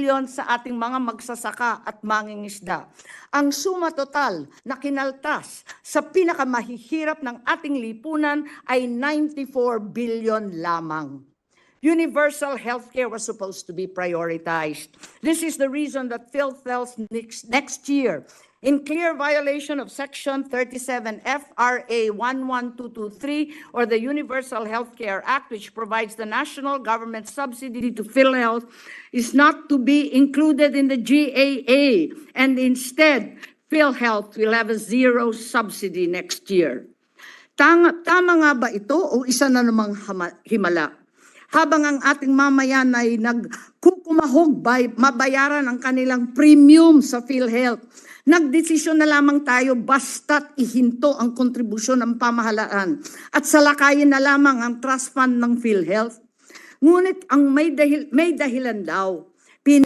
billion sa ating mga magsasaka at mangingisda. Ang suma total na kinaltas sa pinakamahihirap ng ating lipunan ay 94 billion lamang. Universal healthcare was supposed to be prioritized. This is the reason that PhilHealth next year, in clear violation of Section 37 FRA 11223 or the Universal Healthcare Act, which provides the national government subsidy to PhilHealth, is not to be included in the GAA, and instead, PhilHealth will have a zero subsidy next year. Tama nga ba ito o isa na namang himala? Habang ang ating mamayan ay nagkukumahog mabayaran ang kanilang premium sa PhilHealth, nagdesisyon na lamang tayo basta't ihinto ang kontribusyon ng pamahalaan at salakayin na lamang ang trust fund ng PhilHealth. Ngunit ang may dahilan daw